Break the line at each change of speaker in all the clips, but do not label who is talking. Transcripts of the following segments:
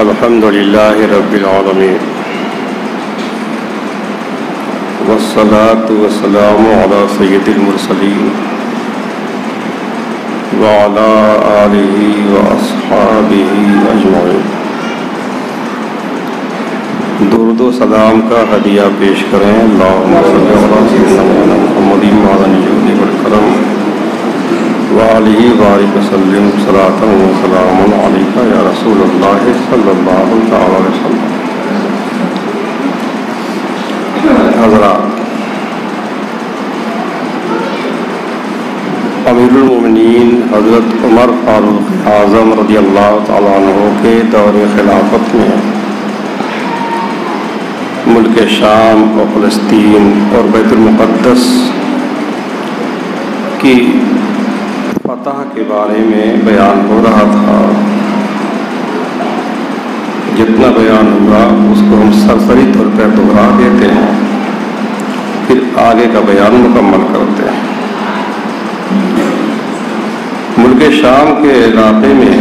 الحمد لله رب العالمين والصلاة والسلام على سيد المرسلين وعلى آله وأصحابه أجمعين. درود و سلام کا ہدیہ پیش کریں. اللہم صلی علی سیدنا محمد وعلی آلہ والکرم وعلیہ وآلہ وسلم صلاۃ و سلام علیک یا رسول اللہ صلی اللہ تعالی علیہ وسلم. حضرات، امیر المومنین حضرت عمر فاروق اعظم رضی اللہ تعالیٰ عنہ کے دور خلافت میں ملک شام اور فلسطین اور بیت المقدس کی فتح کے بارے میں بیان ہو رہا تھا. جتنا بیان ہوا اس کو ہم سرسری طور پر دہرا دیتے ہیں، پھر آگے کا بیان مکمل کرتے ہیں. ملک شام کے علاقے میں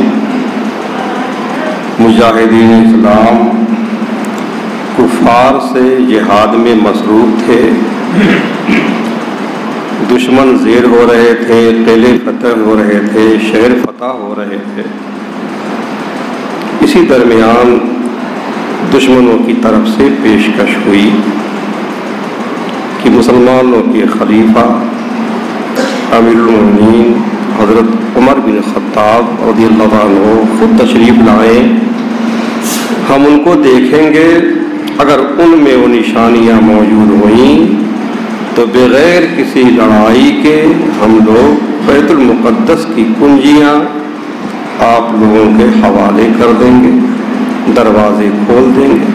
مجاہدین اسلام کفار سے جہاد میں مصروف تھے. دشمن زیر ہو رہے تھے، قلعے فتح ہو رہے تھے، شہر فتح ہو رہے تھے. اسی درمیان دشمنوں کی طرف سے پیشکش ہوئی کہ مسلمانوں کے خلیفہ امیر المومنین حضرت عمر بن خطاب رضی اللہ عنہ خود تشریف لائیں، ہم ان کو دیکھیں گے. اگر ان میں وہ نشانیاں موجود ہوئیں تو بغیر کسی لڑائی کے ہم لوگ بیت المقدس کی کنجیاں آپ لوگوں کے حوالے کر دیں گے، دروازے کھول دیں گے.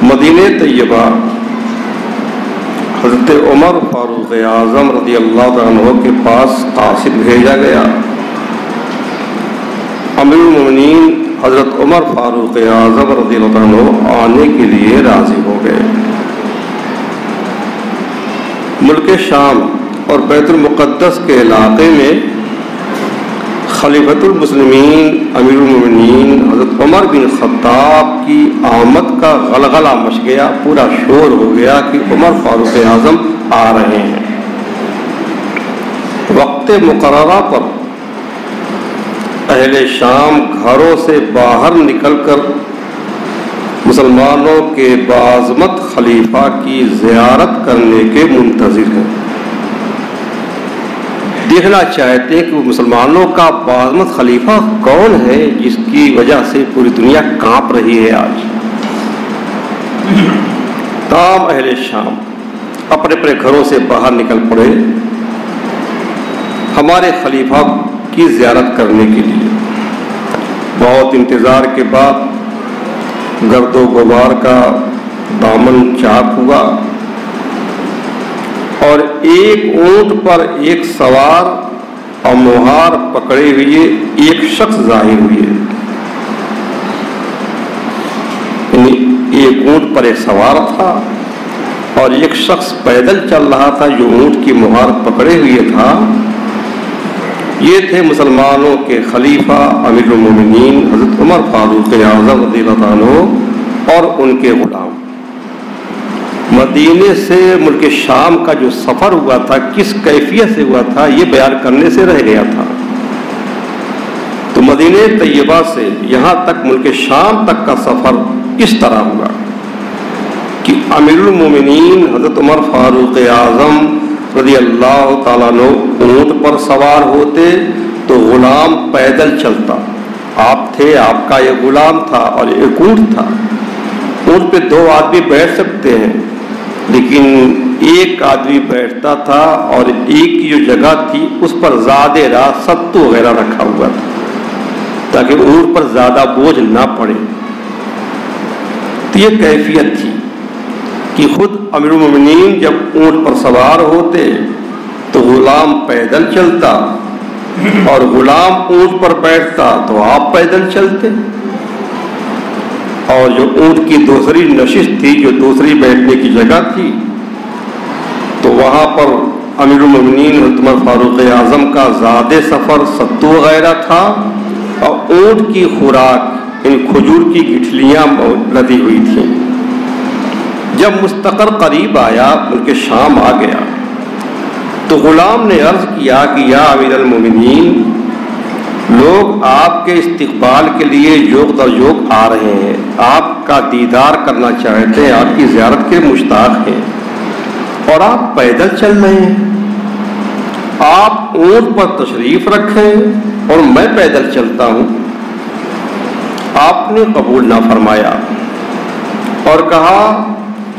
مدینہ طیبہ حضرت عمر فاروق اعظم رضی اللہ عنہ کے پاس قاصد بھیجا گیا. امیر المومنین حضرت عمر فاروق اعظم رضی اللہ عنہ آنے کے لیے راضی ہو گئے. ملک شام اور بیت المقدس کے علاقے میں خلیفۃ المسلمین امیر المومنین حضرت عمر بن خطاب کی آمد کا غلغلہ مچ گیا. پورا شور ہو گیا کہ عمر فاروق اعظم آ رہے ہیں. وقت مقررہ پر اہل شام گھروں سے باہر نکل کر مسلمانوں کے باعظمت خلیفہ کی زیارت کرنے کے منتظر ہیں. دیکھنا چاہتے ہیں کہ وہ مسلمانوں کا باعظمت خلیفہ کون ہے جس کی وجہ سے پوری دنیا کانپ رہی ہے آج. تمام اہل شام اپنے اپنے گھروں سے باہر نکل پڑے ہمارے خلیفہ کی زیارت کرنے کے لیے. بہت انتظار کے بعد گرد و غبار کا دامن چاک ہوا اور ایک اونٹ پر ایک سوار اور مہار پکڑے ہوئے ایک شخص ظاہر ہوئے. یعنی ایک اونٹ پر ایک سوار تھا اور ایک شخص پیدل چل رہا تھا جو اونٹ کی مہار پکڑے ہوئے تھا. یہ تھے مسلمانوں کے خلیفہ امیر المومنین حضرت عمر فاروق اعظم رضی اللہ عنہ اور ان کے غلام. مدینے سے ملک شام کا جو سفر ہوا تھا کس کیفیت سے ہوا تھا یہ بیان کرنے سے رہ گیا تھا. تو مدینہ طیبہ سے یہاں تک ملک شام تک کا سفر کس طرح ہوا کہ امیر المومنین حضرت عمر فاروق اعظم رضی اللہ تعالیٰ عنہ اونٹ پر سوار ہوتے تو غلام پیدل چلتا. آپ تھے، آپ کا یہ غلام تھا اور ایک اونٹ تھا. اونٹ پہ دو آدمی بیٹھ سکتے ہیں لیکن ایک آدمی بیٹھتا تھا اور ایک کی جو جگہ تھی اس پر زیادہ راہ ستو وغیرہ رکھا ہوا تھا تاکہ اونٹ پر زیادہ بوجھ نہ پڑے. تو یہ کیفیت تھی کہ خود امیر المومنین جب اونٹ پر سوار ہوتے تو غلام پیدل چلتا اور غلام اونٹ پر بیٹھتا تو آپ پیدل چلتے. اور جو اونٹ کی دوسری نشست تھی، جو دوسری بیٹھنے کی جگہ تھی، تو وہاں پر امیر المومنین عمر فاروق اعظم کا زیادہ سفر ستو وغیرہ تھا اور اونٹ کی خوراک ان کھجور کی گٹھلیاں لدی ہوئی تھیں۔ جب مستقر قریب آیا، ملک شام آ گیا، تو غلام نے عرض کیا کہ یا امیر المومنین، لوگ آپ کے استقبال کے لیے جوق در جوق آ رہے ہیں، آپ کا دیدار کرنا چاہتے ہیں، آپ کی زیارت کے مشتاق ہیں، اور آپ پیدل چل رہے ہیں۔ آپ اونٹ پر تشریف رکھیں اور میں پیدل چلتا ہوں۔ آپ نے قبول نہ فرمایا اور کہا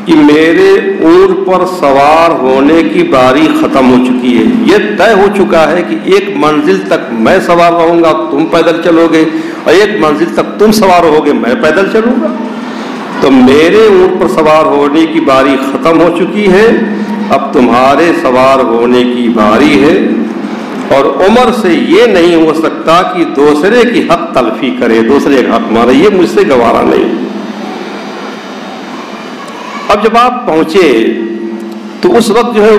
کہ میرے اونٹ پر سوار ہونے کی باری ختم ہو چکی ہے، یہ طے ہو چکا ہے کہ ایک منزل تک میں سوار رہوں گا، تم پیدل چلو گے، اور ایک منزل تک تم سوار ہوگے، میں پیدل چلوں گا۔ تو میرے اونٹ پر سوار ہونے کی باری ختم ہو چکی ہے، اب تمہارے سوار ہونے کی باری ہے، اور عمر سے یہ نہیں ہو سکتا کہ دوسرے کی حق تلفی کرے، دوسرے کا حق مارے، یہ مجھ سے گوارا نہیں۔ اب جب آپ پہنچے تو اس وقت جو ہے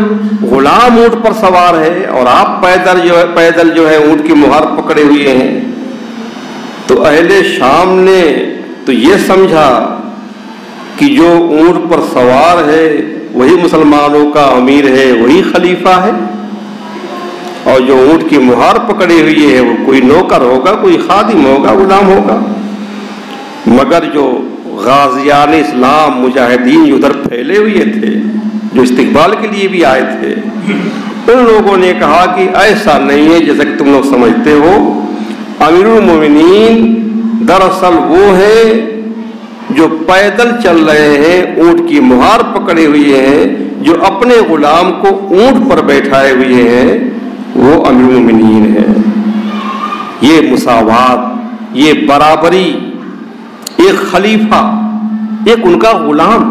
غلام اونٹ پر سوار ہے اور آپ پیدل جو ہے اونٹ کی مہار پکڑے ہوئے ہیں، تو اہل شام نے تو یہ سمجھا کہ جو اونٹ پر سوار ہے وہی مسلمانوں کا امیر ہے، وہی خلیفہ ہے، اور جو اونٹ کی مہار پکڑی ہوئی ہے وہ کوئی نوکر ہوگا، کوئی خادم ہوگا، غلام ہوگا۔ مگر جو غازیان اسلام مجاہدین ادھر پھیلے ہوئے تھے، جو استقبال کے لیے بھی آئے تھے، ان لوگوں نے کہا کہ ایسا نہیں ہے جیسا کہ تم لوگ سمجھتے ہو، امیر المومنین دراصل وہ ہے جو پیدل چل رہے ہیں، اونٹ کی مہار پکڑے ہوئے ہیں، جو اپنے غلام کو اونٹ پر بیٹھائے ہوئے ہیں، وہ امیر المومنین ہے۔ یہ مساوات، یہ برابری، ایک خلیفہ ایک ان کا غلام،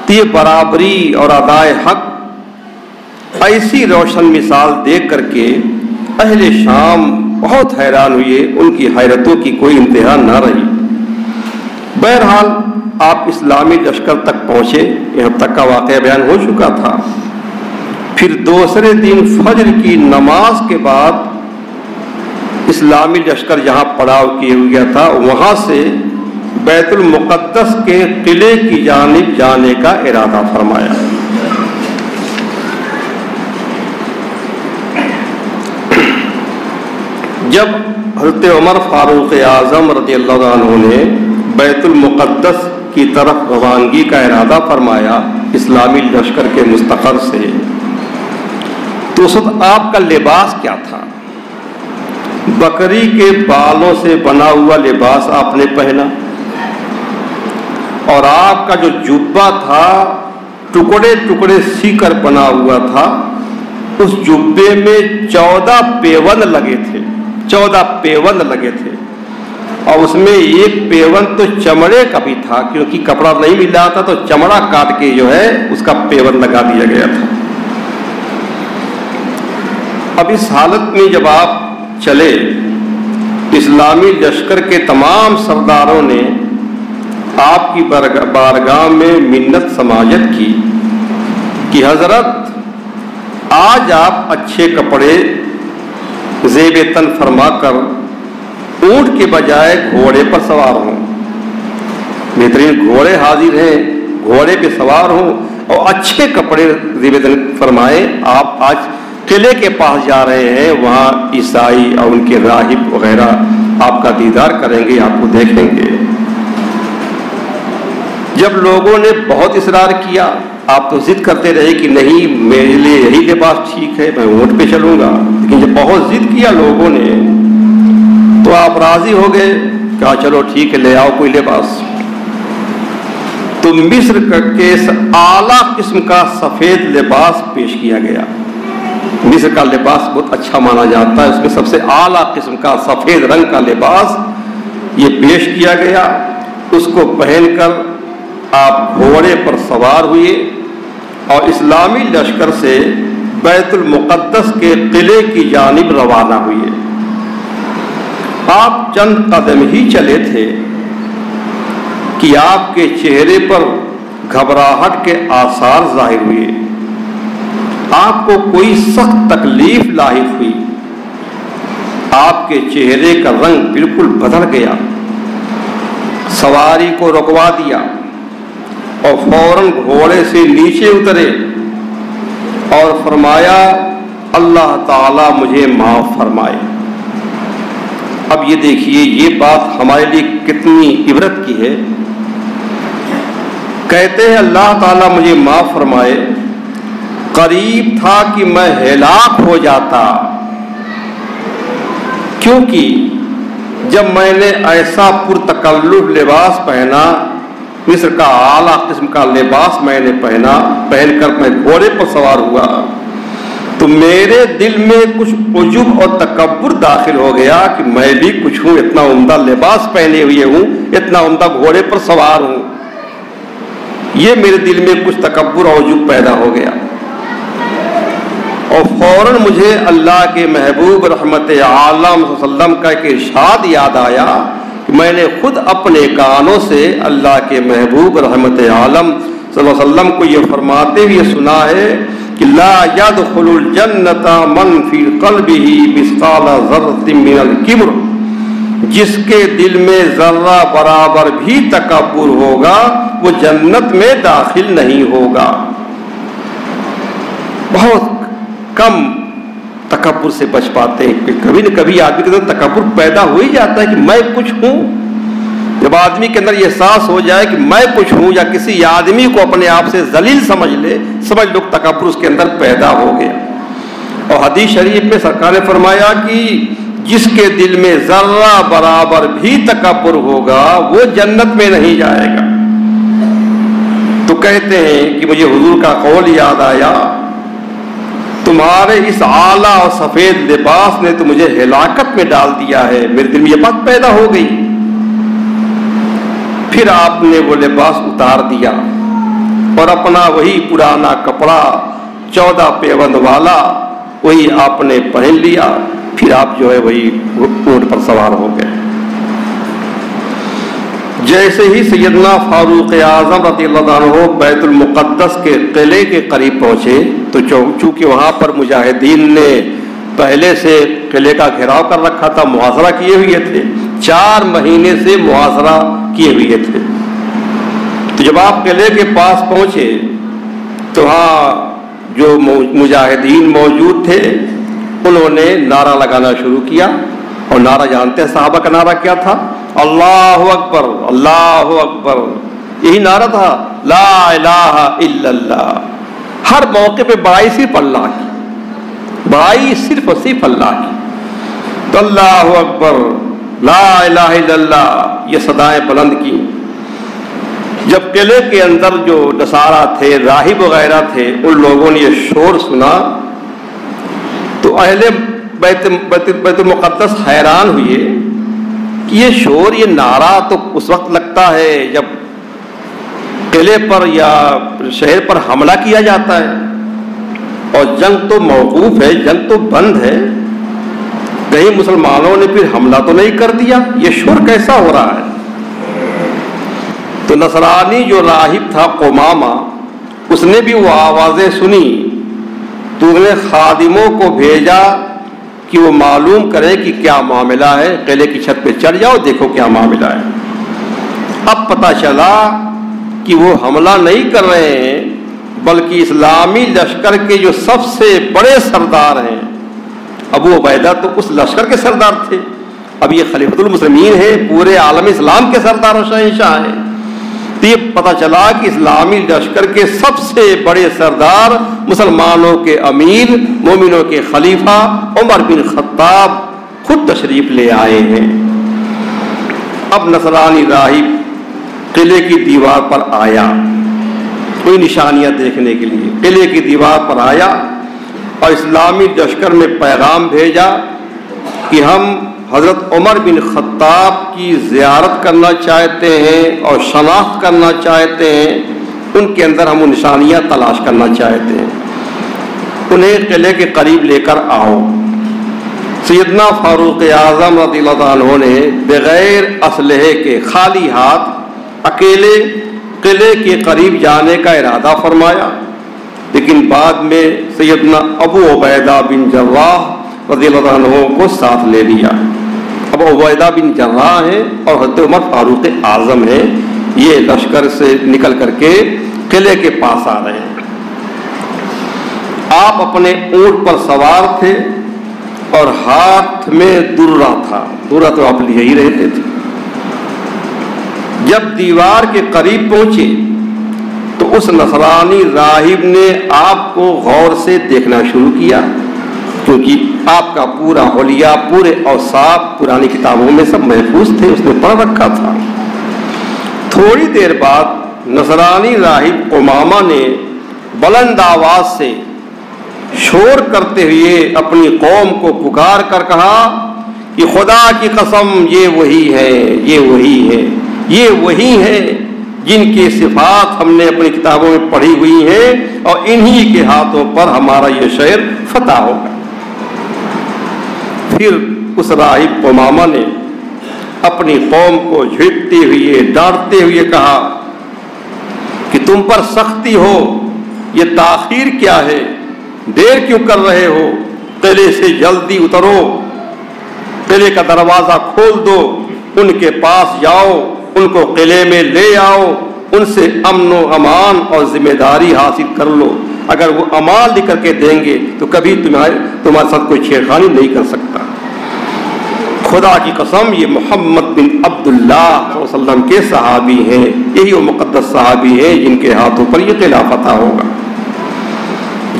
تو یہ برابری اور ادائے حق، ایسی روشن مثال دیکھ کر کے اہل شام بہت حیران ہوئے، ان کی حیرتوں کی کوئی انتہا نہ رہی۔ بہرحال آپ اسلامی لشکر تک پہنچے، یہاں تک کا واقعہ بیان ہو چکا تھا۔ پھر دوسرے دن فجر کی نماز کے بعد اسلامی لشکر جہاں پڑاؤ کیے گیا تھا، وہاں سے بیت المقدس کے قلعے کی جانب جانے کا ارادہ فرمایا۔ جب حضرت عمر فاروق اعظم رضی اللہ عنہ نے بیت المقدس کی طرف روانگی کا ارادہ فرمایا اسلامی لشکر کے مستقر سے، تو اس وقت آپ کا لباس کیا تھا؟ بکری کے بالوں سے بنا ہوا لباس آپ نے پہنا، اور آپ کا جو جبہ تھا ٹکڑے ٹکڑے سی کر بنا ہوا تھا، اس جبے میں 14 پیوند لگے تھے، 14 پیوند لگے تھے، اور اس میں ایک پیوند تو چمڑے کا بھی تھا، کیونکہ کپڑا نہیں مل رہا تھا تو چمڑا کاٹ کے جو ہے اس کا پیوند لگا دیا گیا تھا۔ اب اس حالت میں جب آپ چلے، اسلامی لشکر کے تمام سرداروں نے آپ کی بارگاہ میں منت سماجت کی کہ حضرت آج آپ اچھے کپڑے زیب تن فرما کر اونٹ کے بجائے گھوڑے پر سوار ہوں، بہترین گھوڑے حاضر ہیں، گھوڑے پہ سوار ہوں اور اچھے کپڑے زیب تن فرمائے۔ آپ آج قلعے کے پاس جا رہے ہیں، وہاں عیسائی اور ان کے راہب وغیرہ آپ کا دیدار کریں گے، آپ کو دیکھیں گے۔ جب لوگوں نے بہت اصرار کیا، آپ تو ضد کرتے رہے کہ نہیں میرے لیے یہی لباس ٹھیک ہے، میں اونٹ پہ چلوں گا، لیکن جب بہت ضد کیا لوگوں نے تو آپ راضی ہو گئے، کہا چلو ٹھیک ہے لے آؤ کوئی لباس۔ تو مصر کے اعلیٰ قسم کا سفید لباس پیش کیا گیا۔ مصر کا لباس بہت اچھا مانا جاتا ہے، اس میں سب سے اعلیٰ قسم کا سفید رنگ کا لباس یہ پیش کیا گیا۔ اس کو پہن کر آپ گھوڑے پر سوار ہوئے اور اسلامی لشکر سے بیت المقدس کے قلعے کی جانب روانہ ہوئے۔ آپ چند قدم ہی چلے تھے کہ آپ کے چہرے پر گھبراہٹ کے آثار ظاہر ہوئے، آپ کو کوئی سخت تکلیف لاحق ہوئی۔ آپ کے چہرے کا رنگ بالکل بدل گیا، سواری کو رکوا دیا اور فوراً گھوڑے سے نیچے اترے اور فرمایا اللہ تعالیٰ مجھے معاف فرمائے۔ اب یہ دیکھیے یہ بات ہمارے لیے کتنی عبرت کی ہے۔ کہتے ہیں اللہ تعالیٰ مجھے معاف فرمائے، قریب تھا کہ میں ہلاک ہو جاتا، کیونکہ جب میں نے ایسا پرتکلف لباس پہنا، مصر کا اعلیٰ قسم کا لباس میں نے پہن کر میں گھوڑے پر سوار ہوا تو میرے دل میں کچھ عجب اور تکبر داخل ہو گیا کہ میں بھی کچھ ہوں، اتنا عمدہ لباس پہنے ہوئے ہوں، اتنا عمدہ گھوڑے پر سوار ہوں۔ یہ میرے دل میں کچھ تکبر اور عجب پیدا ہو گیا اور فوراً مجھے اللہ کے محبوب رحمت عالم صلی اللہ علیہ وسلم کا ایک ارشاد یاد آیا کہ میں نے خود اپنے کانوں سے اللہ کے محبوب رحمت عالم صلی اللہ علیہ وسلم کو یہ فرماتے ہوئے سنا ہے کہ لا يدخل الجنت من فی قلبہ مثقال ذرۃ من الکبر، جس کے دل میں ذرہ برابر بھی تکبر ہوگا وہ جنت میں داخل نہیں ہوگا۔ بہت کم تکبر سے بچ پاتے ہیں، کبھی نہ کبھی آدمی کے اندر تکبر پیدا ہو ہی جاتا ہے کہ میں کچھ ہوں۔ جب آدمی کے اندر یہ احساس ہو جائے کہ میں کچھ ہوں یا کسی آدمی کو اپنے آپ سے ذلیل سمجھ لو تکبر اس کے اندر پیدا ہو گیا۔ اور حدیث شریف میں سرکار نے فرمایا کہ جس کے دل میں ذرہ برابر بھی تکبر ہوگا وہ جنت میں نہیں جائے گا۔ تو کہتے ہیں کہ مجھے حضور کا قول یاد آیا، تمہارے اس اعلیٰ اور سفید لباس نے تو مجھے ہلاکت میں ڈال دیا ہے۔ میرے دل میں یہ بات پیدا ہو گئی۔ پھر آپ نے وہ لباس اتار دیا اور اپنا وہی پرانا کپڑا 14 پیوند والا وہی آپ نے پہن لیا، پھر آپ جو ہے وہی اونٹ پر سوار ہو گئے۔ جیسے ہی سیدنا فاروق اعظم رضی اللہ عنہ بیت المقدس کے قلعے کے قریب پہنچے تو چونکہ وہاں پر مجاہدین نے پہلے سے قلعے کا گھیراؤ کر رکھا تھا، محاصرہ کیے ہوئے تھے، 4 مہینے سے محاصرہ کیے ہوئے تھے، تو جب آپ قلعے کے پاس پہنچے تو وہاں جو مجاہدین موجود تھے انہوں نے نعرہ لگانا شروع کیا۔ اور نعرہ جانتے ہیں صحابہ کا نعرہ کیا تھا؟ اللہ اکبر اللہ اکبر، یہی نعرہ تھا، لا الہ الا اللہ۔ ہر موقع پہ بڑائی صرف اللہ کی، بڑائی صرف اور صرف اللہ کی۔ تو اللہ اکبر لا الہ الا اللہ یہ صدائیں بلند کی۔ جب قلعے کے اندر جو نصارہ تھے، راہب وغیرہ تھے، ان لوگوں نے یہ شور سنا تو اہل بیت المقدس حیران ہوئے کہ یہ شور، یہ نعرہ تو اس وقت لگتا ہے جب قلعے پر یا شہر پر حملہ کیا جاتا ہے اور جنگ تو موقوف ہے، جنگ تو بند ہے، کہیں مسلمانوں نے پھر حملہ تو نہیں کر دیا، یہ شور کیسا ہو رہا ہے؟ تو نصرانی جو راہب تھا قمامہ، اس نے بھی وہ آوازیں سنی تو انہوں نے خادموں کو بھیجا کہ وہ معلوم کرے کہ کیا معاملہ ہے، قلعے کی چھت پہ چڑھ جاؤ دیکھو کیا معاملہ ہے۔ اب پتہ چلا کہ وہ حملہ نہیں کر رہے ہیں بلکہ اسلامی لشکر کے جو سب سے بڑے سردار ہیں، ابو عبیدہ تو اس لشکر کے سردار تھے، اب یہ خلیفۃ المسلمین ہے، پورے عالم اسلام کے سردار و شہنشاہ ہیں۔ تو یہ پتہ چلا کہ اسلامی لشکر کے سب سے بڑے سردار، مسلمانوں کے امیر، مومنوں کے خلیفہ عمر بن خطاب خود تشریف لے آئے ہیں۔ اب نصرانی راہب قلعے کی دیوار پر آیا کوئی نشانیاں دیکھنے کے لیے، قلعے کی دیوار پر آیا اور اسلامی لشکر میں پیغام بھیجا کہ ہم حضرت عمر بن خطاب کی زیارت کرنا چاہتے ہیں اور شناخت کرنا چاہتے ہیں، ان کے اندر ہم وہ نشانیاں تلاش کرنا چاہتے ہیں، انہیں قلعے کے قریب لے کر آؤ۔ سیدنا فاروق اعظم رضی اللہ عنہ نے بغیر اسلحے کے خالی ہاتھ اکیلے قلعے کے قریب جانے کا ارادہ فرمایا، لیکن بعد میں سیدنا ابو عبیدہ بن جراح رضی اللہ عنہ کو ساتھ لے لیا. اب عبیدہ بن جراح ہیں اور حضرت عمر فاروق اعظم ہیں. یہ لشکر سے نکل کر کے قلعے کے پاس آ رہے ہیں. آپ اپنے اونٹ پر سوار تھے اور ہاتھ میں درہ تھا. درہ تو آپ لیے ہی رہتے تھے. جب دیوار کے قریب پہنچے تو اس نصرانی راہب نے آپ کو غور سے دیکھنا شروع کیا، کیونکہ آپ کا پورا حلیہ، پورے اوصاف پرانی کتابوں میں سب محفوظ تھے، اس نے پڑھ رکھا تھا. تھوڑی دیر بعد نصرانی راہب قمامہ نے بلند آواز سے شور کرتے ہوئے اپنی قوم کو پکار کر کہا کہ خدا کی قسم یہ وہی ہے، یہ وہی ہے، یہ وہی ہے جن کی صفات ہم نے اپنی کتابوں میں پڑھی ہوئی ہیں، اور انہی کے ہاتھوں پر ہمارا یہ شہر فتح ہوگا. پھر اس راہب قمامہ نے اپنی قوم کو جھڑکتے ہوئے، ڈانٹتے ہوئے کہا کہ تم پر سختی ہو، یہ تاخیر کیا ہے؟ دیر کیوں کر رہے ہو؟ قلعے سے جلدی اترو، قلعے کا دروازہ کھول دو، ان کے پاس جاؤ، ان کو قلعے میں لے آؤ، ان سے امن و امان اور ذمہ داری حاصل کر لو. اگر وہ امان لے کر کے دیں گے تو کبھی تمہارے ساتھ کوئی چھیڑخانی نہیں کر سکتا. خدا کی قسم یہ محمد بن عبداللہ صلی اللہ علیہ وسلم کے صحابی ہیں، یہی وہ مقدس صحابی ہیں جن کے ہاتھوں پر یہ قلعہ فتح ہوگا.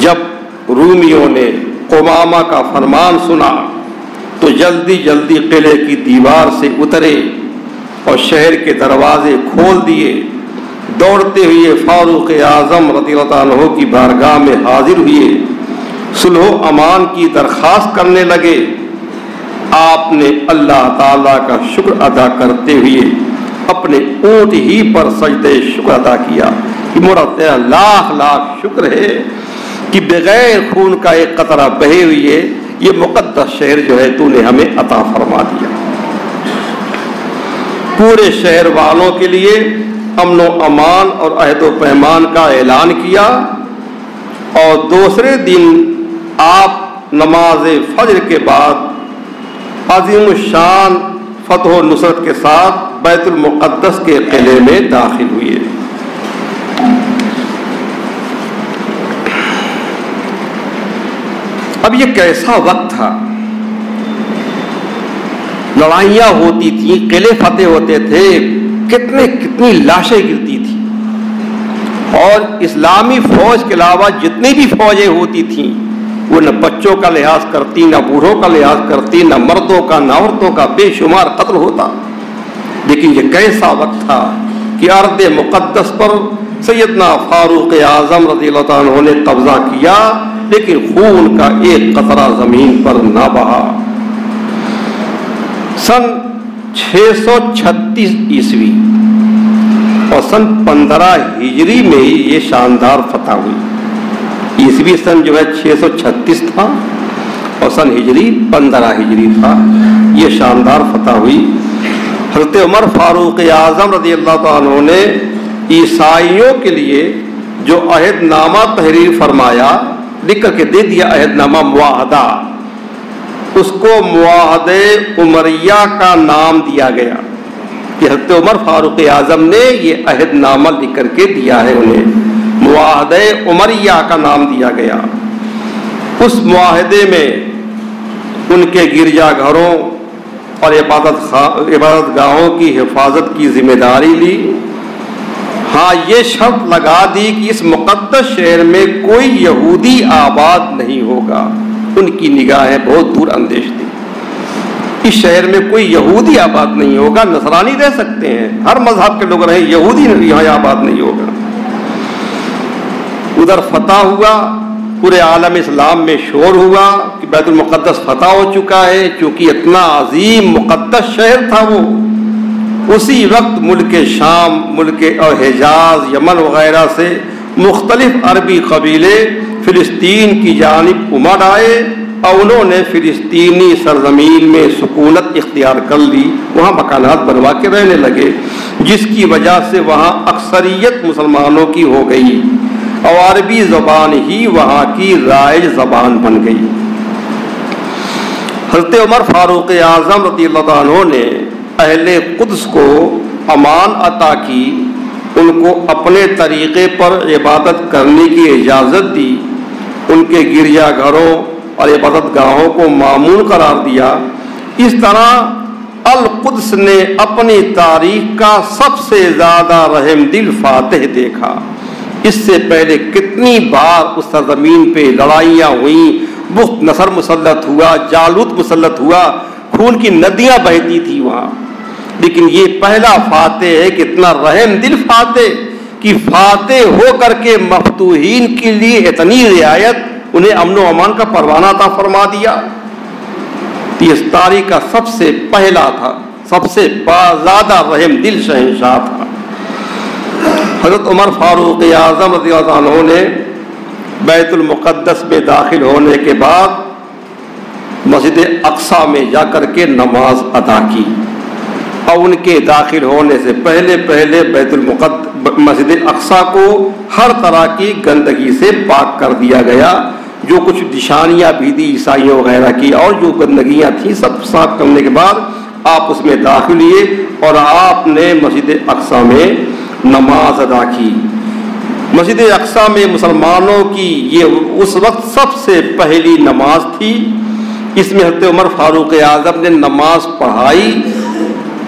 جب رومیوں نے قمامہ کا فرمان سنا تو جلدی جلدی قلعے کی دیوار سے اترے اور شہر کے دروازے کھول دیے. دوڑتے ہوئے فاروق اعظم رضی اللہ عنہ کی بارگاہ میں حاضر ہوئے، صلح و امان کی درخواست کرنے لگے. آپ نے اللہ تعالیٰ کا شکر ادا کرتے ہوئے اپنے اونٹ ہی پر سجدے شکر ادا کیا کہ مولا تیرا لاکھ لاکھ شکر ہے کہ بغیر خون کا ایک قطرہ بہے ہوئے یہ مقدس شہر جو ہے تو نے ہمیں عطا فرما دیا. پورے شہر والوں کے لیے امن و امان اور عہد و پیمان کا اعلان کیا، اور دوسرے دن آپ نماز فجر کے بعد عظیم الشان فتح و نصرت کے ساتھ بیت المقدس کے قلعے میں داخل ہوئے. اب یہ کیسا وقت تھا؟ لڑائیاں ہوتی تھیں، قلعے فتح ہوتے تھے، کتنی لاشیں گرتی تھی، اور اسلامی فوج کے علاوہ جتنی بھی فوجیں ہوتی تھیں وہ نہ بچوں کا لحاظ کرتی، نہ بوڑھوں کا لحاظ کرتی، نہ مردوں کا نہ عورتوں کا، بے شمار قتل ہوتا. لیکن یہ کیسا وقت تھا کہ ارض مقدس پر سیدنا فاروق اعظم رضی اللہ عنہ نے قبضہ کیا، لیکن خون کا ایک قطرہ زمین پر نہ بہا. سن 636 عیسوی اور سن 15 ہجری میں ہی یہ شاندار فتح ہوئی. عیسوی سن جو ہے 636 تھا اور سن ہجری 15 ہجری تھا. یہ شاندار فتح ہوئی. حضرت عمر فاروق اعظم رضی اللہ عنہ نے عیسائیوں کے لیے جو عہد نامہ تحریر فرمایا، لکھ کر کے دے دیا عہد نامہ معاہدہ، اس کو معاہدہ عمریہ کا نام دیا گیا کہ حضرت عمر فاروق اعظم نے یہ عہد نامہ لکھ کر کے دیا ہے، انہیں معاہدہ عمریہ کا نام دیا گیا. اس معاہدے میں ان کے گرجا گھروں اور عبادت گاہوں کی حفاظت کی ذمہ داری لی. ہاں یہ شرط لگا دی کہ اس مقدس شہر میں کوئی یہودی آباد نہیں ہوگا. ان کی نگاہیں بہت دور اندیش تھی. اس شہر میں کوئی یہودی آباد نہیں ہوگا. نصرانی رہ سکتے ہیں، ہر مذہب کے لوگ رہیں، یہودی یہاں آباد نہیں ہوگا. ادھر فتح ہوا، پورے عالم اسلام میں شور ہوا کہ بیت المقدس فتح ہو چکا ہے. چونکہ اتنا عظیم مقدس شہر تھا وہ. اسی وقت ملک شام، ملک اور حجاز، یمن وغیرہ سے مختلف عربی قبیلے فلسطین کی جانب امڑ آئے اور انہوں نے فلسطینی سرزمین میں سکونت اختیار کر لی. وہاں مکانات بنوا کے رہنے لگے، جس کی وجہ سے وہاں اکثریت مسلمانوں کی ہو گئی اور عربی زبان ہی وہاں کی رائج زبان بن گئی. حضرت عمر فاروق اعظم رضی اللہ عنہ نے اہل قدس کو امان عطا کی، ان کو اپنے طریقے پر عبادت کرنے کی اجازت دی، ان کے گرجا گھروں اور عبادت گاہوں کو مامون قرار دیا۔ اس طرح القدس نے اپنی تاریخ کا سب سے زیادہ رحم دل فاتح دیکھا۔ اس سے پہلے کتنی بار اس سرزمین پہ لڑائیاں ہوئیں، بخت نصر مسلط ہوا، جالوت مسلط ہوا، خون کی ندیاں بہتی تھی وہاں، لیکن یہ پہلا فاتح ہے کہ اتنا رحم دل فاتح کہ فاتح ہو کر کے مفتوحین کے لیے اتنی رعایت، انہیں امن و امان کا پروانہ عطا فرما دیا۔ اس تاریخ کا سب سے پہلا تھا، سب سے زیادہ رحم دل شہنشاہ تھا۔ حضرت عمر فاروق اعظم رضی اللہ عنہ نے بیت المقدس میں داخل ہونے کے بعد مسجد اقصی میں جا کر کے نماز ادا کی، اور ان کے داخل ہونے سے پہلے مسجد اقصی کو ہر طرح کی گندگی سے پاک کر دیا گیا، جو کچھ نشانیاں بھی تھی عیسائیوں وغیرہ کی اور جو گندگیاں تھیں سب صاف کرنے کے بعد آپ اس میں داخل ہوئے اور آپ نے مسجد اقصی میں نماز ادا کی۔ مسجد اقصی میں مسلمانوں کی یہ اس وقت سب سے پہلی نماز تھی۔ اس میں حضرت عمر فاروق اعظم نے نماز پڑھائی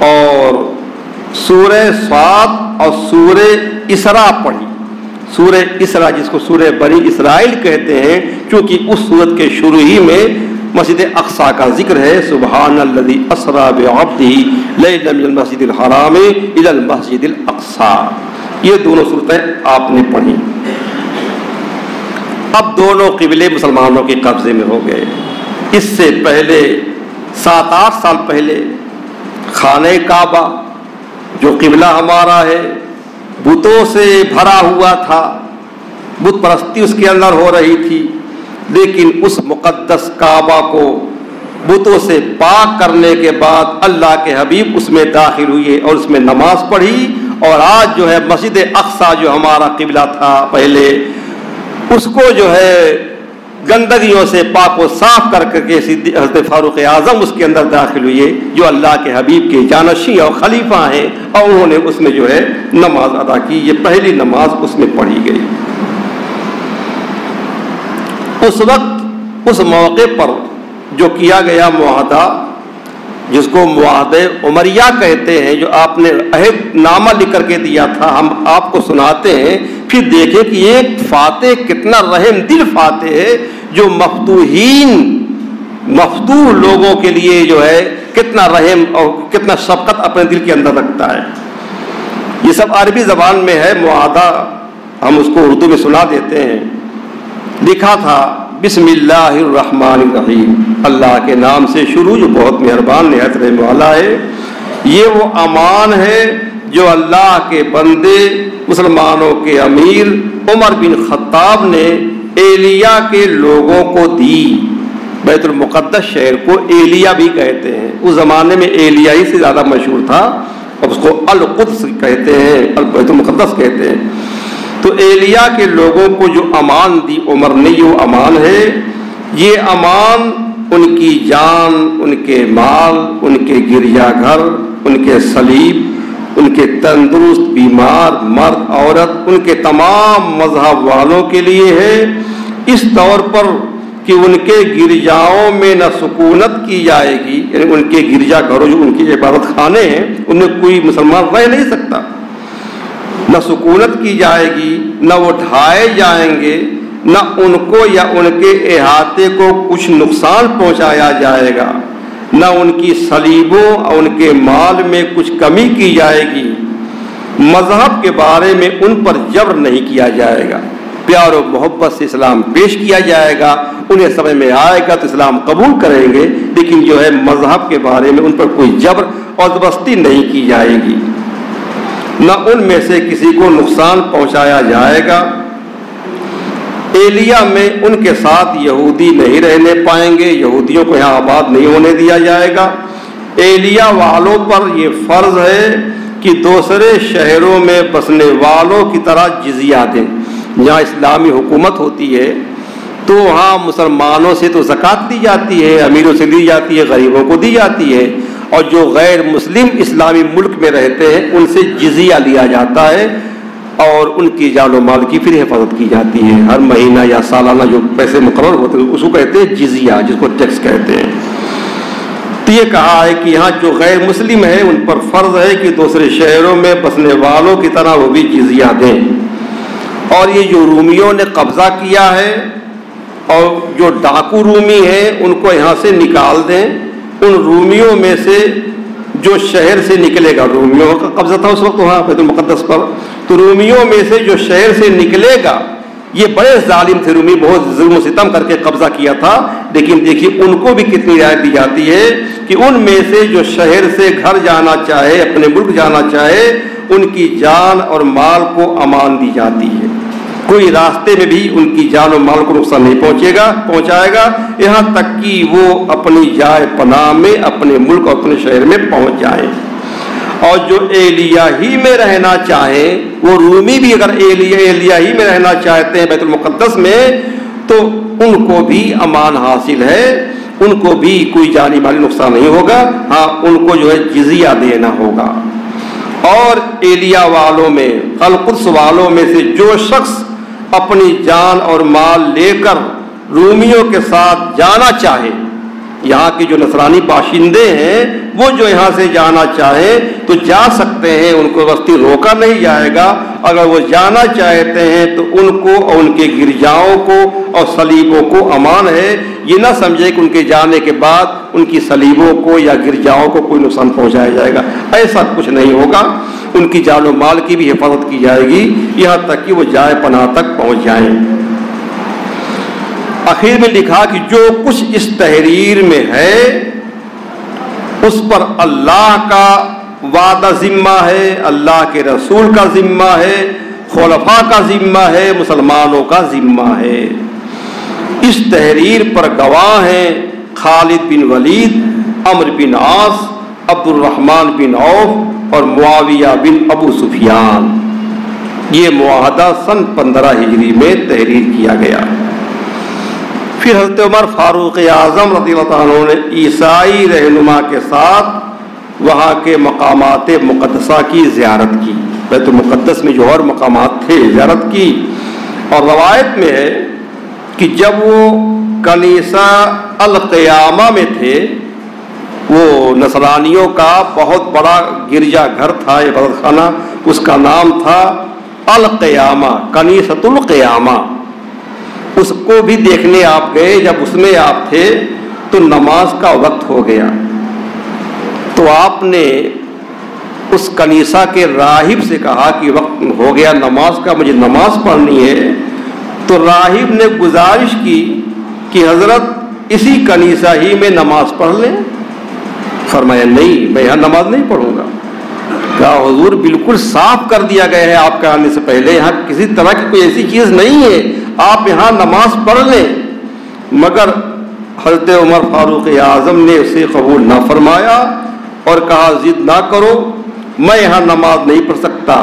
اور سورہ صاد اور سورہ اسراء پڑھی۔ سورہ اسراء جس کو سورہ بنی اسرائیل کہتے ہیں، کیونکہ اس سورت کے شروع ہی میں مسجد اقصی کا ذکر ہے، سبحان الذی اسری بعبدہ لیلا من المسجد الحرام الی المسجد الاقصی، یہ دونوں سورتیں آپ نے پڑھی۔ اب دونوں قبلے مسلمانوں کے قبضے میں ہو گئے۔ اس سے پہلے 7-8 سال پہلے خانہ کعبہ جو قبلہ ہمارا ہے بتوں سے بھرا ہوا تھا، بت پرستی اس کے اندر ہو رہی تھی، لیکن اس مقدس کعبہ کو بتوں سے پاک کرنے کے بعد اللہ کے حبیب اس میں داخل ہوئے اور اس میں نماز پڑھی، اور آج جو ہے مسجد اقصی جو ہمارا قبلہ تھا پہلے، اس کو جو ہے گندگیوں سے پاک و صاف کر کے حضرت فاروق اعظم اس کے اندر داخل ہوئے جو اللہ کے حبیب کے جانشین اور خلیفہ ہیں، اور انہوں نے اس میں جو ہے نماز ادا کی۔ یہ پہلی نماز اس میں پڑھی گئی۔ اس وقت اس موقع پر جو کیا گیا معاہدہ، جس کو معاہدہ عمریہ کہتے ہیں، جو آپ نے عہد نامہ لکھ کر کے دیا تھا، ہم آپ کو سناتے ہیں، پھر دیکھیں کہ ایک فاتح کتنا رحم دل فاتح ہے، جو مفتوح لوگوں کے لیے جو ہے کتنا رحم اور کتنا شفقت اپنے دل کے اندر رکھتا ہے۔ یہ سب عربی زبان میں ہے معاہدہ، ہم اس کو اردو میں سنا دیتے ہیں۔ لکھا تھا بسم اللہ الرحمن الرحیم، اللہ کے نام سے شروع جو بہت مہربان نہایت رحم والا ہے۔ یہ وہ امان ہے جو اللہ کے بندے مسلمانوں کے امیر عمر بن خطاب نے ایلیا کے لوگوں کو دی۔ بیت المقدس شہر کو ایلیا بھی کہتے ہیں، اس زمانے میں ایلیا ہی سے زیادہ مشہور تھا، اب اس کو القدس کہتے ہیں، بیت المقدس کہتے ہیں۔ تو ایلیا کے لوگوں کو جو امان دی عمر نے، یہ امان ہے، یہ امان ان کی جان، ان کے مال، ان کے گرجا گھر، ان کے صلیب، ان کے تندرست بیمار مرد عورت، ان کے تمام مذہب والوں کے لیے ہے، اس طور پر کہ ان کے گرجاؤں میں نہ سکونت کی جائے گی، یعنی ان کے گرجا گھروں جو ان کے عبادت خانے ہیں ان میں کوئی مسلمان رہ نہیں سکتا، نہ سکونت کی جائے گی، نہ وہ ڈھائے جائیں گے، نہ ان کو یا ان کے احاطے کو کچھ نقصان پہنچایا جائے گا، نہ ان کی صلیبوں اور ان کے مال میں کچھ کمی کی جائے گی، مذہب کے بارے میں ان پر جبر نہیں کیا جائے گا، پیار و محبت سے اسلام پیش کیا جائے گا، انہیں سمجھ میں آئے گا تو اسلام قبول کریں گے، لیکن جو ہے مذہب کے بارے میں ان پر کوئی جبر اور زبردستی نہیں کی جائے گی، نہ ان میں سے کسی کو نقصان پہنچایا جائے گا۔ ایلیا میں ان کے ساتھ یہودی نہیں رہنے پائیں گے، یہودیوں کو یہاں آباد نہیں ہونے دیا جائے گا۔ ایلیا والوں پر یہ فرض ہے کہ دوسرے شہروں میں بسنے والوں کی طرح جزیہ دیں، جہاں اسلامی حکومت ہوتی ہے تو وہاں مسلمانوں سے تو زکوٰۃ دی جاتی ہے، امیروں سے لی جاتی ہے، غریبوں کو دی جاتی ہے، اور جو غیر مسلم اسلامی ملک میں رہتے ہیں ان سے جزیہ لیا جاتا ہے، اور ان کی جان و مال کی پھر حفاظت کی جاتی ہے۔ ہر مہینہ یا سالانہ جو پیسے مقرر ہوتے ہیں اس کو کہتے ہیں جزیہ، جس کو ٹیکس کہتے ہیں۔ تو یہ کہا ہے کہ یہاں جو غیر مسلم ہے ان پر فرض ہے کہ دوسرے شہروں میں بسنے والوں کی طرح وہ بھی جزیہ دیں، اور یہ جو رومیوں نے قبضہ کیا ہے اور جو ڈاکو رومی ہیں ان کو یہاں سے نکال دیں۔ ان رومیوں میں سے جو شہر سے نکلے گا، رومیوں کا قبضہ تھا اس وقت وہاں بیت المقدس پر، تو رومیوں میں سے جو شہر سے نکلے گا، یہ بڑے ظالم تھے رومی، بہت ظلم و ستم کر کے قبضہ کیا تھا، لیکن دیکھیے ان کو بھی کتنی رعایت دی جاتی ہے کہ ان میں سے جو شہر سے گھر جانا چاہے، اپنے ملک جانا چاہے، ان کی جان اور مال کو امان دی جاتی ہے۔ کوئی راستے میں بھی ان کی جان و مال کو نقصان نہیں پہنچائے گا، یہاں تک کہ وہ اپنی جائے پناہ میں اپنے ملک اور اپنے شہر میں پہنچ جائیں۔ اور جو ایلیا ہی میں رہنا چاہیں، وہ رومی بھی اگر ایلیا ہی میں رہنا چاہتے ہیں بیت المقدس میں، تو ان کو بھی امان حاصل ہے، ان کو بھی کوئی جانی مالی نقصان نہیں ہوگا۔ ہاں، ان کو جو ہے جزیہ دینا ہوگا۔ اور ایلیا والوں میں، القدس والوں میں سے جو شخص اپنی جان اور مال لے کر رومیوں کے ساتھ جانا چاہے، یہاں کے جو نصرانی باشندے ہیں وہ جو یہاں سے جانا چاہیں تو جا سکتے ہیں، ان کو وقتی روکا نہیں جائے گا۔ اگر وہ جانا چاہتے ہیں تو ان کو اور ان کے گرجاؤں کو اور صلیبوں کو امان ہے۔ یہ نہ سمجھے کہ ان کے جانے کے بعد ان کی صلیبوں کو یا گرجاؤں کو کوئی نقصان پہنچایا جائے گا، ایسا کچھ نہیں ہوگا۔ ان کی جان و مال کی بھی حفاظت کی جائے گی یہاں تک کہ وہ جائے پناہ تک پہنچ جائیں۔ آخر میں لکھا کہ جو کچھ اس تحریر میں ہے اس پر اللہ کا وعدہ ذمہ ہے، اللہ کے رسول کا ذمہ ہے، خلفاء کا ذمہ ہے، مسلمانوں کا ذمہ ہے۔ اس تحریر پر گواہ ہیں خالد بن ولید، عمرو بن عاص، عبد الرحمن بن عوف اور معاویہ بن ابو سفیان۔ یہ معاہدہ سن 15 ہجری میں تحریر کیا گیا۔ پھر حضرت عمر فاروق اعظم رضی اللہ عنہ نے عیسائی رہنما کے ساتھ وہاں کے مقامات مقدسہ کی زیارت کی، بیت المقدس میں جو اور مقامات تھے زیارت کی۔ اور روایت میں ہے کہ جب وہ کنیسہ القیامہ میں تھے، وہ نصرانیوں کا بہت بڑا گرجا گھر تھا، عبادت خانہ، اس کا نام تھا القیامہ، کنیسۃ القیامہ۔ اس کو بھی دیکھنے آپ گئے، جب اس میں آپ تھے تو نماز کا وقت ہو گیا، تو آپ نے اس کنیسہ کے راہب سے کہا کہ وقت ہو گیا نماز کا، مجھے نماز پڑھنی ہے۔ تو راہب نے گزارش کی کہ حضرت اسی کنیسہ ہی میں نماز پڑھ لیں۔ فرمایا نہیں، میں یہاں نماز نہیں پڑھوں گا۔ کہا حضور بالکل صاف کر دیا گیا ہے آپ کے آنے سے پہلے، یہاں کسی طرح کی کوئی ایسی چیز نہیں ہے، آپ یہاں نماز پڑھ لیں۔ مگر حضرت عمر فاروق اعظم نے اسے قبول نہ فرمایا اور کہا ضد نہ کرو، میں یہاں نماز نہیں پڑھ سکتا،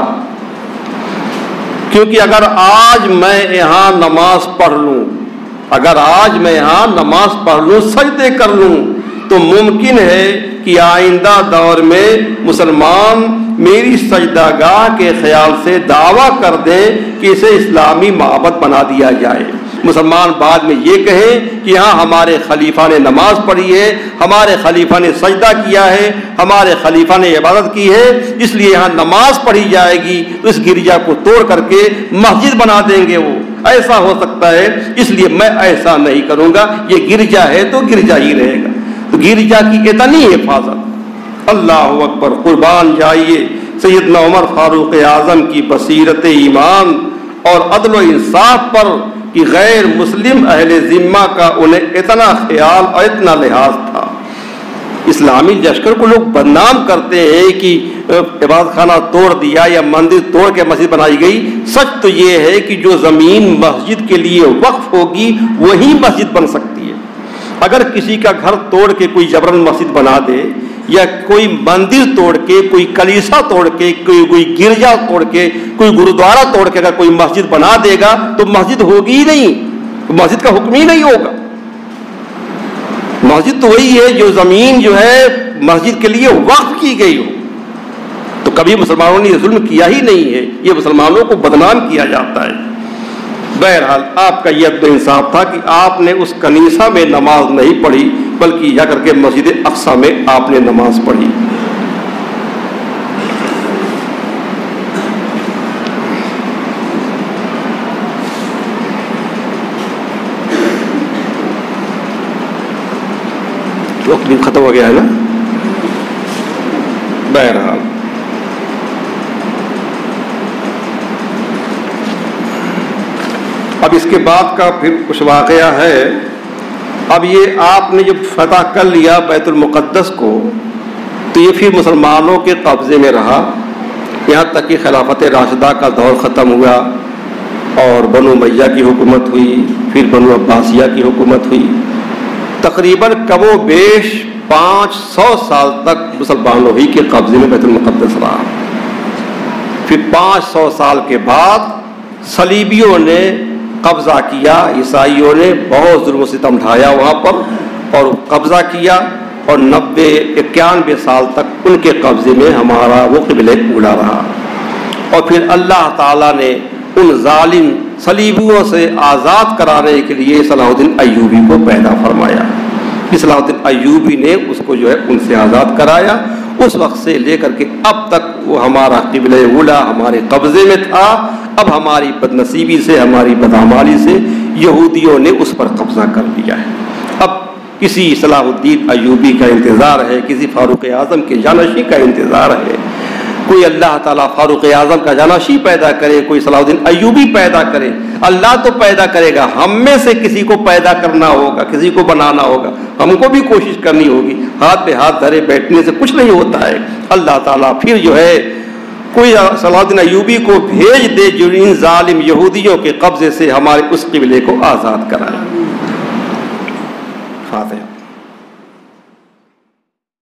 کیونکہ اگر آج میں یہاں نماز پڑھ لوں، اگر آج میں یہاں نماز پڑھ لوں، سجدے کر لوں، تو ممکن ہے کہ آئندہ دور میں مسلمان میری سجدہ گاہ کے خیال سے دعویٰ کر دیں کہ اسے اسلامی معبد بنا دیا جائے۔ مسلمان بعد میں یہ کہیں کہ یہاں ہمارے خلیفہ نے نماز پڑھی ہے، ہمارے خلیفہ نے سجدہ کیا ہے، ہمارے خلیفہ نے عبادت کی ہے، اس لیے یہاں نماز پڑھی جائے گی، تو اس گرجا کو توڑ کر کے مسجد بنا دیں گے۔ وہ ایسا ہو سکتا ہے، اس لیے میں ایسا نہیں کروں گا، یہ گرجا ہے تو گرجا ہی رہے گا۔ تو گرجا کی اتنی حفاظت، اللہ اکبر، قربان جائیے سیدنا عمر فاروق اعظم کی بصیرت ایمان اور عدل و انصاف پر کہ غیر مسلم اہل ذمہ کا انہیں اتنا خیال اور اتنا لحاظ تھا۔ اسلامی لشکر کو لوگ بدنام کرتے ہیں کہ عبادت خانہ توڑ دیا یا مندر توڑ کے مسجد بنائی گئی، سچ تو یہ ہے کہ جو زمین مسجد کے لیے وقف ہوگی وہی مسجد بن سکتی ہے۔ اگر کسی کا گھر توڑ کے کوئی جبرن مسجد بنا دے، یا کوئی مندر توڑ کے، کوئی کلیسا توڑ کے، کوئی گرجا توڑ کے، کوئی گرودوارا توڑ کے اگر کوئی مسجد بنا دے گا تو مسجد ہوگی ہی نہیں، مسجد کا حکم ہی نہیں ہوگا. مسجد تو وہی ہے جو زمین جو ہے مسجد کے لیے وقف کی گئی ہو. تو کبھی مسلمانوں نے یہ ظلم کیا ہی نہیں ہے, یہ مسلمانوں کو بدنام کیا جاتا ہے. بہرحال آپ کا یہ عدل و انصاف تھا کہ آپ نے اس کنیسہ میں نماز نہیں پڑھی, بلکہ جا کر کے مسجد اقصی میں آپ نے نماز پڑھی. وقت بھی ختم ہو گیا ہے نا. بہرحال اب اس کے بعد کا پھر کچھ واقعہ ہے. اب یہ آپ نے جب فتح کر لیا بیت المقدس کو تو یہ پھر مسلمانوں کے قبضے میں رہا, یہاں تک کہ خلافت راشدہ کا دور ختم ہوا اور بنو امیہ کی حکومت ہوئی, پھر بنو عباسیہ کی حکومت ہوئی. تقریباً کم و بیش 500 سال تک مسلمانوں ہی کے قبضے میں بیت المقدس رہا. پھر 500 سال کے بعد صلیبیوں نے قبضہ کیا, عیسائیوں نے بہت ظلم و ستم ڈھایا وہاں پر اور قبضہ کیا, اور 91 سال تک ان کے قبضے میں ہمارا وہ قبلہ اولا رہا. اور پھر اللہ تعالیٰ نے ان ظالم صلیبیوں سے آزاد کرانے کے لیے صلاح الدین ایوبی کو پیدا فرمایا. صلاح الدین ایوبی نے اس کو جو ہے ان سے آزاد کرایا. اس وقت سے لے کر کے اب تک وہ ہمارا قبلہ اولا ہمارے قبضے میں تھا. اب ہماری بدنصیبی سے, ہماری بدعمالی سے یہودیوں نے اس پر قبضہ کر لیا ہے. اب کسی صلاح الدین ایوبی کا انتظار ہے, کسی فاروق اعظم کے جانشین کا انتظار ہے. کوئی اللہ تعالیٰ فاروق اعظم کا جانشین پیدا کرے, کوئی صلاح الدین ایوبی پیدا کرے. اللہ تو پیدا کرے گا, ہم میں سے کسی کو پیدا کرنا ہوگا, کسی کو بنانا ہوگا, ہم کو بھی کوشش کرنی ہوگی. ہاتھ پہ ہاتھ دھرے بیٹھنے سے کچھ نہیں ہوتا ہے. اللہ تعالیٰ پھر جو ہے کوئی صلاح الدین ایوبی کو بھیج دے جو ان ظالم یہودیوں کے قبضے سے ہمارے اس قبلے کو آزاد کرائے. فاتحہ.